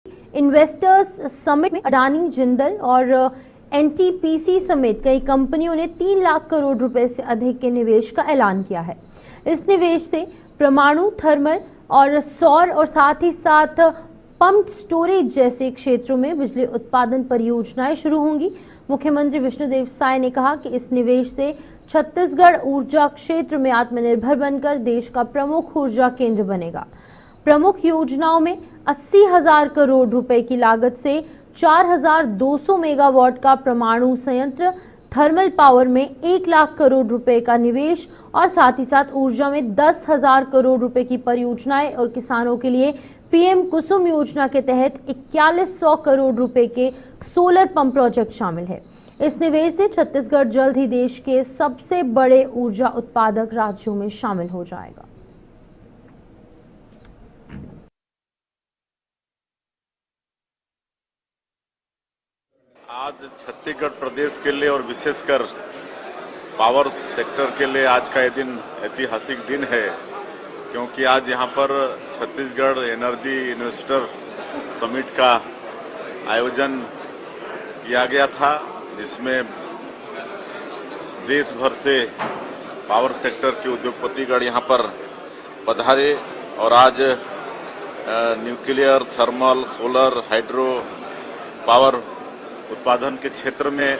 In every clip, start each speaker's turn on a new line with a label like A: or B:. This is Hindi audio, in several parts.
A: इन्वेस्टर्स समिट में अडानी, जिंदल और एनटीपीसी समेत कई कंपनियों ने 3 लाख करोड़ रुपए से अधिक के निवेश का ऐलान किया है। इस निवेश से परमाणु, थर्मल और सौर और साथ ही साथ पंप स्टोरेज जैसे क्षेत्रों में बिजली उत्पादन परियोजनाएं शुरू होंगी। मुख्यमंत्री विष्णुदेव साय ने कहा कि इस निवेश से छत्तीसगढ़ ऊर्जा क्षेत्र में आत्मनिर्भर बनकर देश का प्रमुख ऊर्जा केंद्र बनेगा। प्रमुख योजनाओं में 80,000 करोड़ रुपए की लागत से 4,200 मेगावाट का परमाणु संयंत्र, थर्मल पावर में 1 लाख करोड़ रुपए का निवेश और साथ ही साथ ऊर्जा में 10,000 करोड़ रुपए की परियोजनाएं और किसानों के लिए पीएम कुसुम योजना के तहत 4100 करोड़ रुपए के सोलर पंप प्रोजेक्ट शामिल है। इस निवेश से छत्तीसगढ़ जल्द ही देश के सबसे बड़े ऊर्जा उत्पादक राज्यों में शामिल हो जाएगा।
B: आज छत्तीसगढ़ प्रदेश के लिए और विशेषकर पावर सेक्टर के लिए आज का ये दिन ऐतिहासिक दिन है, क्योंकि आज यहाँ पर छत्तीसगढ़ एनर्जी इन्वेस्टर समिट का आयोजन किया गया था, जिसमें देश भर से पावर सेक्टर के उद्योगपतिगण यहाँ पर पधारे और आज nuclear, thermal, solar, hydro power उत्पादन के क्षेत्र में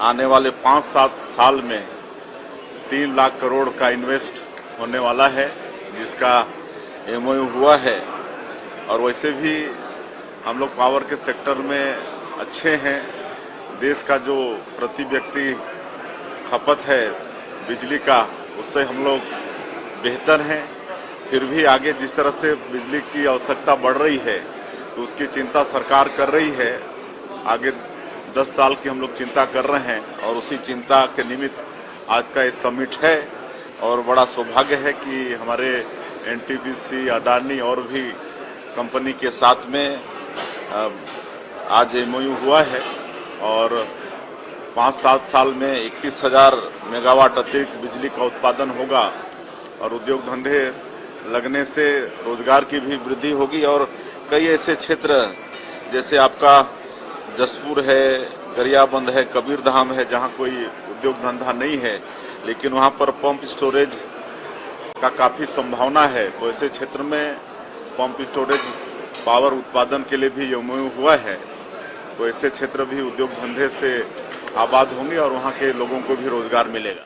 B: आने वाले 5-7 साल में 3 लाख करोड़ का इन्वेस्ट होने वाला है, जिसका एमओयू हुआ है। और वैसे भी हम लोग पावर के सेक्टर में अच्छे हैं। देश का जो प्रति व्यक्ति खपत है बिजली का, उससे हम लोग बेहतर हैं। फिर भी आगे जिस तरह से बिजली की आवश्यकता बढ़ रही है, तो उसकी चिंता सरकार कर रही है। आगे 10 साल की हम लोग चिंता कर रहे हैं और उसी चिंता के निमित्त आज का ये समिट है। और बड़ा सौभाग्य है कि हमारे एनटीपीसी, अडानी और भी कंपनी के साथ में आज एमओयू हुआ है और 5-7 साल में 31,000 मेगावाट अतिरिक्त बिजली का उत्पादन होगा और उद्योग धंधे लगने से रोजगार की भी वृद्धि होगी। और कई ऐसे क्षेत्र जैसे आपका जसपुर है, गरियाबंद है, कबीरधाम है, जहां कोई उद्योग धंधा नहीं है, लेकिन वहां पर पंप स्टोरेज का काफ़ी संभावना है। तो ऐसे क्षेत्र में पंप स्टोरेज पावर उत्पादन के लिए भी एमओयू हुआ है। तो ऐसे क्षेत्र भी उद्योग धंधे से आबाद होंगे और वहां के लोगों को भी रोजगार मिलेगा।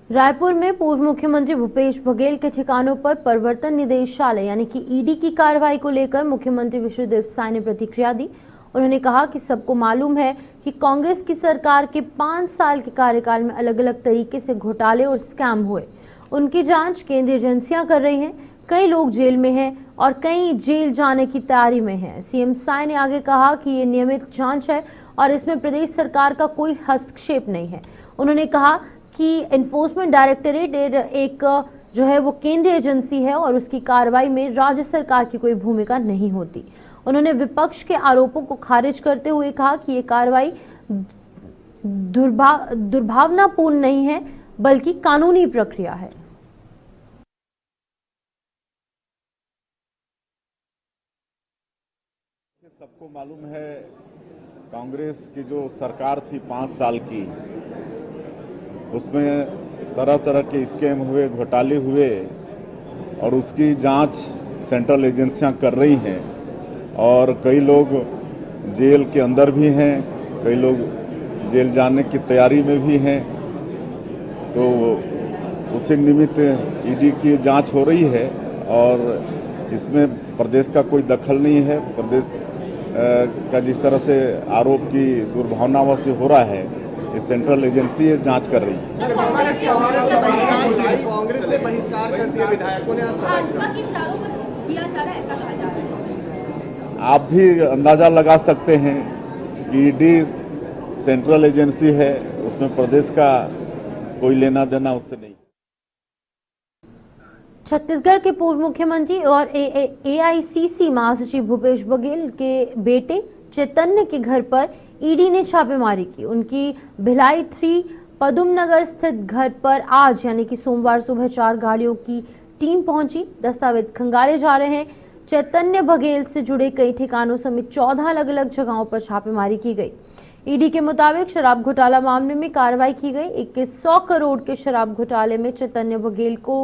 A: रायपुर में पूर्व मुख्यमंत्री भूपेश बघेल के ठिकानों पर प्रवर्तन निदेशालय यानी कि ईडी की कार्रवाई को लेकर मुख्यमंत्री विष्णुदेव साय ने प्रतिक्रिया दी। उन्होंने कहा कि सबको मालूम है कि कांग्रेस की सरकार के 5 साल के कार्यकाल में अलग अलग तरीके से घोटाले और स्कैम हुए। उनकी जांच केंद्रीय एजेंसियां कर रही हैं। कई लोग जेल में हैं और कई जेल जाने की तैयारी में हैं। सीएम साय ने आगे कहा कि ये नियमित जांच है और इसमें प्रदेश सरकार का कोई हस्तक्षेप नहीं है। उन्होंने कहा कि एनफोर्समेंट डायरेक्टरेट एक जो है वो केंद्रीय एजेंसी है और उसकी कार्रवाई में राज्य सरकार की कोई भूमिका नहीं होती। उन्होंने विपक्ष के आरोपों को खारिज करते हुए कहा कि ये कार्रवाई दुर्भावनापूर्ण नहीं है, बल्कि कानूनी प्रक्रिया है।
B: सबको मालूम है कांग्रेस की जो सरकार थी 5 साल की, उसमें तरह तरह के स्कैम हुए, घोटाले हुए और उसकी जांच सेंट्रल एजेंसियां कर रही हैं और कई लोग जेल के अंदर भी हैं, कई लोग जेल जाने की तैयारी में भी हैं। तो उसी निमित्त ईडी की जांच हो रही है और इसमें प्रदेश का कोई दखल नहीं है। प्रदेश का जिस तरह से आरोप की दुर्भावनाओं से हो रहा है, ये सेंट्रल एजेंसी जांच कर रही है।
C: कांग्रेस ने बहिष्कार कर दिया, विधायकों ने किया जा रहा है, ऐसा कहा जा रहा है।
B: आप भी अंदाजा लगा सकते हैं कि ईडी सेंट्रल एजेंसी है, उसमें प्रदेश का कोई लेना देना उससे नहीं।
A: छत्तीसगढ़ के पूर्व मुख्यमंत्री और एआईसीसी महासचिव भूपेश बघेल के बेटे चैतन्य के घर पर ईडी ने छापेमारी की। उनकी भिलाई 3 पदुम नगर स्थित घर पर आज यानी कि सोमवार सुबह 4 गाड़ियों की टीम पहुंची। दस्तावेज खंगाले जा रहे हैं। चैतन्य बघेल से जुड़े कई ठिकानों समेत 14 अलग अलग जगहों पर छापेमारी की गई। ईडी के मुताबिक शराब घोटाला मामले में कार्रवाई की गई। 2100 करोड़ के शराब घोटाले में चैतन्य बघेल को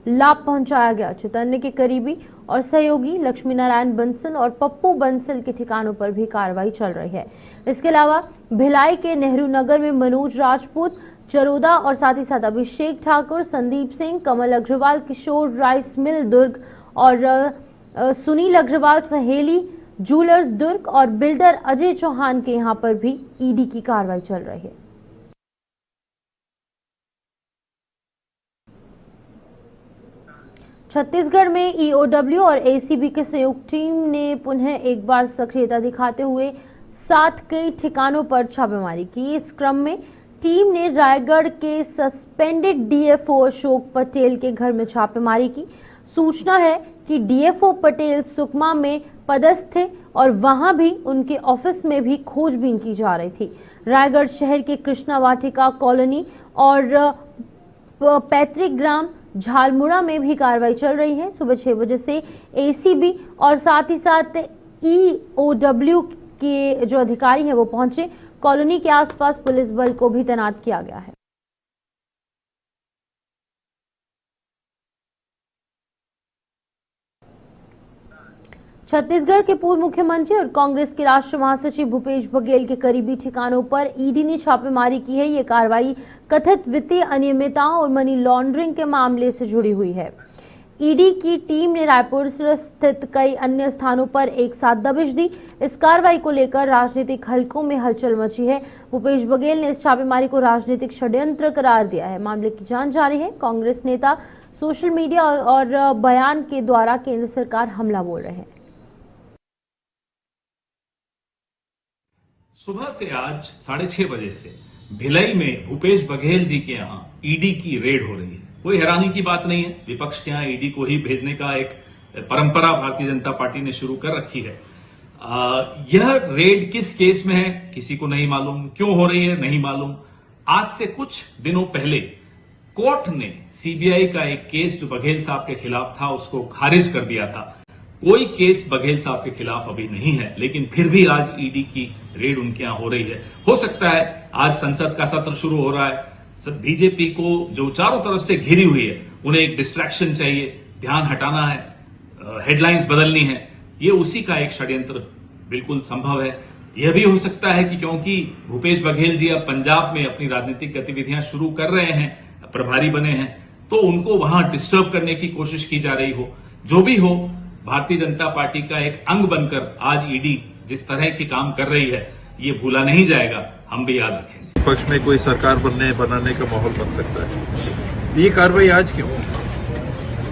A: लाभ पहुंचाया गया। चैतन्य के करीबी और सहयोगी लक्ष्मी नारायण बंसल और पप्पू बंसल के ठिकानों पर भी कार्रवाई चल रही है। इसके अलावा भिलाई के नेहरू नगर में मनोज राजपूत, चरोदा और साथ ही साथ अभिषेक ठाकुर, संदीप सिंह, कमल अग्रवाल, किशोर राइस मिल दुर्ग और सुनील अग्रवाल सहेली जूलर्स दुर्ग और बिल्डर अजय चौहान के यहां पर भी ईडी की कार्रवाई चल रही है। छत्तीसगढ़ में ईओडब्ल्यू और एसीबी के संयुक्त टीम ने पुनः एक बार सक्रियता दिखाते हुए 7 कई ठिकानों पर छापेमारी की। इस क्रम में टीम ने रायगढ़ के सस्पेंडेड डीएफओ अशोक पटेल के घर में छापेमारी की। सूचना है कि डीएफओ पटेल सुकमा में पदस्थ थे और वहां भी उनके ऑफिस में भी खोजबीन की जा रही थी। रायगढ़ शहर के कृष्णा वाटिका कॉलोनी और पैतृक ग्राम झालमुड़ा में भी कार्रवाई चल रही है। सुबह 6 बजे से एसीबी और साथ ही साथ ईओडब्ल्यू के जो अधिकारी हैं वो पहुंचे। कॉलोनी के आसपास पुलिस बल को भी तैनात किया गया है। छत्तीसगढ़ के पूर्व मुख्यमंत्री और कांग्रेस के राष्ट्रीय महासचिव भूपेश बघेल के करीबी ठिकानों पर ईडी ने छापेमारी की है। ये कार्रवाई कथित वित्तीय अनियमितताओं और मनी लॉन्ड्रिंग के मामले से जुड़ी हुई है। ईडी की टीम ने रायपुर स्थित कई अन्य स्थानों पर एक साथ दबिश दी। इस कार्रवाई को लेकर राजनीतिक हलकों में हलचल मची है। भूपेश बघेल ने इस छापेमारी को राजनीतिक षड्यंत्र करार दिया है। मामले की जांच जारी है। कांग्रेस नेता सोशल मीडिया और बयान के द्वारा केंद्र सरकार हमला बोल रहे हैं।
D: सुबह से आज 6:30 बजे से भिलाई में भूपेश बघेल जी के यहाँ ईडी की रेड हो रही है। कोई हैरानी की बात नहीं है। विपक्ष के यहाँ ईडी को ही भेजने का एक परंपरा भारतीय जनता पार्टी ने शुरू कर रखी है। यह रेड किस केस में है किसी को नहीं मालूम, क्यों हो रही है नहीं मालूम। आज से कुछ दिनों पहले कोर्ट ने सीबीआई का एक केस जो बघेल साहब के खिलाफ था उसको खारिज कर दिया था। कोई केस बघेल साहब के खिलाफ अभी नहीं है, लेकिन फिर भी आज ईडी की रेड उनके यहां हो रही है। हो सकता है आज संसद का सत्र शुरू हो रहा है। बीजेपी को जो चारों तरफ से घिरी हुई है उन्हें एक डिस्ट्रैक्शन चाहिए, ध्यान हटाना है, हेडलाइंस बदलनी है। ये उसी का एक षड्यंत्र बिल्कुल संभव है। यह भी हो सकता है कि क्योंकि भूपेश बघेल जी अब पंजाब में अपनी राजनीतिक गतिविधियां शुरू कर रहे हैं, प्रभारी बने हैं, तो उनको वहां डिस्टर्ब करने की कोशिश की जा रही हो। जो भी हो, भारतीय जनता पार्टी का एक अंग बनकर आज ईडी जिस तरह के काम कर रही है ये भूला नहीं जाएगा, हम भी याद रखेंगे।
E: विपक्ष में कोई सरकार बनाने का माहौल बन सकता है। ये कार्रवाई आज क्यों?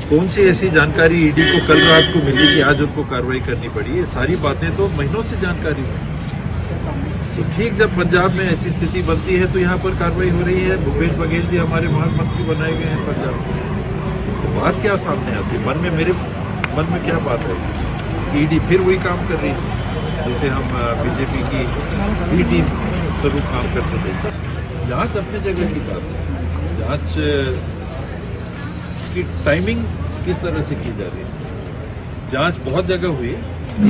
E: कौन सी ऐसी जानकारी ईडी को कल रात को मिली कि आज उनको कार्रवाई करनी पड़ी? ये सारी बातें तो महीनों से जानकारी है। तो ठीक जब पंजाब में ऐसी स्थिति बनती है तो यहाँ पर कार्रवाई हो रही है। भूपेश बघेल जी हमारे महामंत्री बनाए गए हैं पंजाब में, तो बात क्या सामने आती है? मेरे मन में क्या बात है? ईडी फिर वही काम कर रही है जैसे हम बीजेपी की बी टीम स्वरूप काम करते थे। जांच अपने जगह की बात है। जांच की टाइमिंग किस तरह से की जा रही है? जांच बहुत जगह हुई,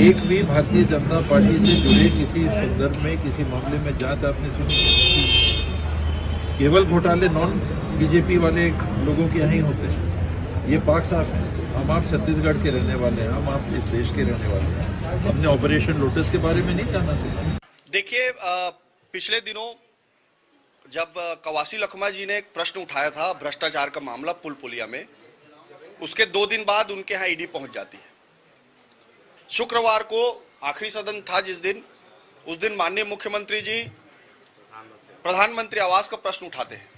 E: एक भी भारतीय जनता पार्टी से जुड़े किसी संदर्भ में किसी मामले में जांच आपने सुनी? केवल घोटाले नॉन बीजेपी वाले लोगों के यहाँ ही होते हैं। ये पाक साफ है। हम आप छत्तीसगढ़ के रहने वाले हैं, हम आप इस देश के रहने वाले हैं। हमने ऑपरेशन लोटस के बारे में नहीं जाना सुना।
F: देखिए, पिछले दिनों जब कवासी लखमा जी ने एक प्रश्न उठाया था भ्रष्टाचार का मामला पुलिया में, उसके 2 दिन बाद उनके यहाँ ईडी पहुंच जाती है। शुक्रवार को आखिरी सदन था उस दिन माननीय मुख्यमंत्री जी प्रधानमंत्री आवास का प्रश्न उठाते हैं।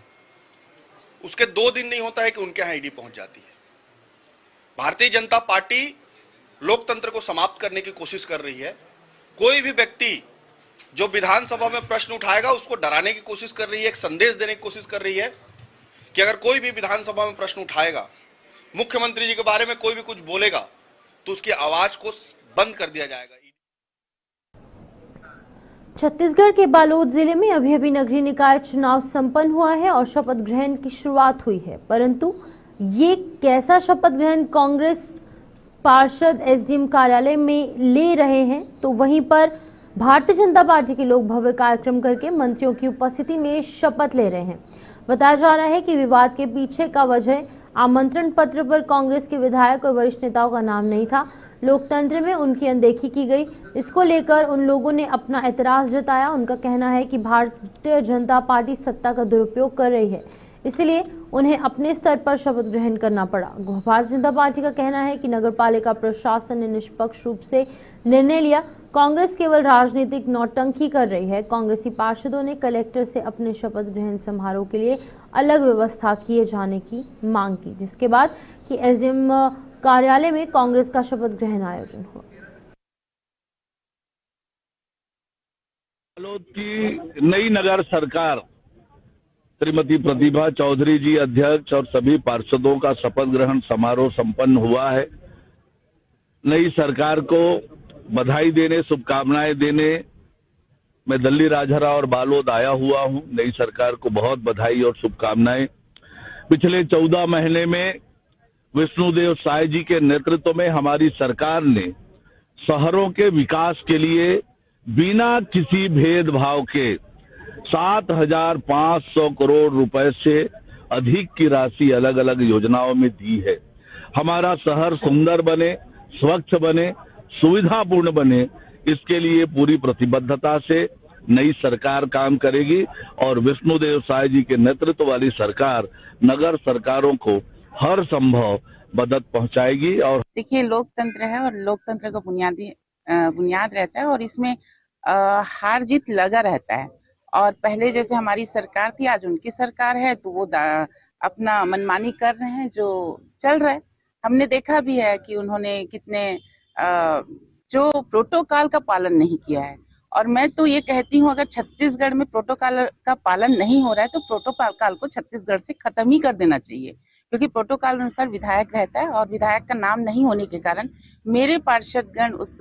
F: उसके 2 दिन नहीं होता है कि उनके यहाँ ईडी पहुंच जाती है। भारतीय जनता पार्टी लोकतंत्र को समाप्त करने की कोशिश कर रही है। कोई भी व्यक्ति जो विधानसभा में प्रश्न उठाएगा उसको डराने की कोशिश कर रही है, एक संदेश देने की कोशिश कर रही है कि अगर कोई भी विधानसभा में प्रश्न उठाएगा, मुख्यमंत्री जी के बारे में कोई भी कुछ बोलेगा तो उसकी आवाज को बंद कर दिया जाएगा।
A: छत्तीसगढ़ के बालोद जिले में अभी नगरीय निकाय चुनाव संपन्न हुआ है और शपथ ग्रहण की शुरुआत हुई है, परंतु ये कैसा शपथ ग्रहण कांग्रेस पार्षद एसडीएम कार्यालय में ले रहे हैं, तो वहीं पर भारतीय जनता पार्टी के लोग भव्य कार्यक्रम करके मंत्रियों की उपस्थिति में शपथ ले रहे हैं। बताया जा रहा है कि विवाद के पीछे का वजह आमंत्रण पत्र पर कांग्रेस के विधायक और वरिष्ठ नेताओं का नाम नहीं था, लोकतंत्र में उनकी अनदेखी की गई। इसको लेकर उन लोगों ने अपना एतराज जताया। उनका कहना है कि भारतीय जनता पार्टी सत्ता का दुरुपयोग कर रही है, इसलिए उन्हें अपने स्तर पर शपथ ग्रहण करना पड़ा। भारतीय जनता पार्टी का कहना है कि नगरपालिका प्रशासन ने निष्पक्ष रूप से निर्णय लिया, कांग्रेस केवल राजनीतिक नौटंकी कर रही है। कांग्रेसी पार्षदों ने कलेक्टर से अपने शपथ ग्रहण समारोह के लिए अलग व्यवस्था किए जाने की मांग की, जिसके बाद कि एसडीएम कार्यालय में कांग्रेस का शपथ ग्रहण आयोजन हुआ।
G: बालोद की नई नगर सरकार श्रीमती प्रतिभा चौधरी जी अध्यक्ष और सभी पार्षदों का शपथ ग्रहण समारोह संपन्न हुआ है। नई सरकार को बधाई देने, शुभकामनाएं देने मैं दिल्ली राजहरा और बालोद आया हुआ हूं। नई सरकार को बहुत बधाई और शुभकामनाएं। पिछले 14 महीने में विष्णुदेव साय जी के नेतृत्व में हमारी सरकार ने शहरों के विकास के लिए बिना किसी भेदभाव के 7,500 करोड़ रुपए से अधिक की राशि अलग अलग योजनाओं में दी है। हमारा शहर सुंदर बने, स्वच्छ बने, सुविधापूर्ण बने, इसके लिए पूरी प्रतिबद्धता से नई सरकार काम करेगी और विष्णुदेव साय जी के नेतृत्व वाली सरकार नगर सरकारों को हर संभव मदद पहुंचाएगी। और
H: देखिए, लोकतंत्र है और लोकतंत्र का बुनियाद रहता है और इसमें हार जीत लगा रहता है। और पहले जैसे हमारी सरकार थी, आज उनकी सरकार है, तो वो अपना मनमानी कर रहे हैं जो चल रहा है। हमने देखा भी है कि उन्होंने कितने जो प्रोटोकॉल का पालन नहीं किया है। और मैं तो ये कहती हूँ, अगर छत्तीसगढ़ में प्रोटोकॉल का पालन नहीं हो रहा है तो प्रोटोकॉल को छत्तीसगढ़ से खत्म ही कर देना चाहिए, क्योंकि प्रोटोकॉल अनुसार विधायक रहता है और विधायक का नाम नहीं होने के कारण मेरे पार्षदगण उस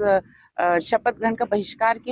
H: शपथ ग्रहण का बहिष्कार किया।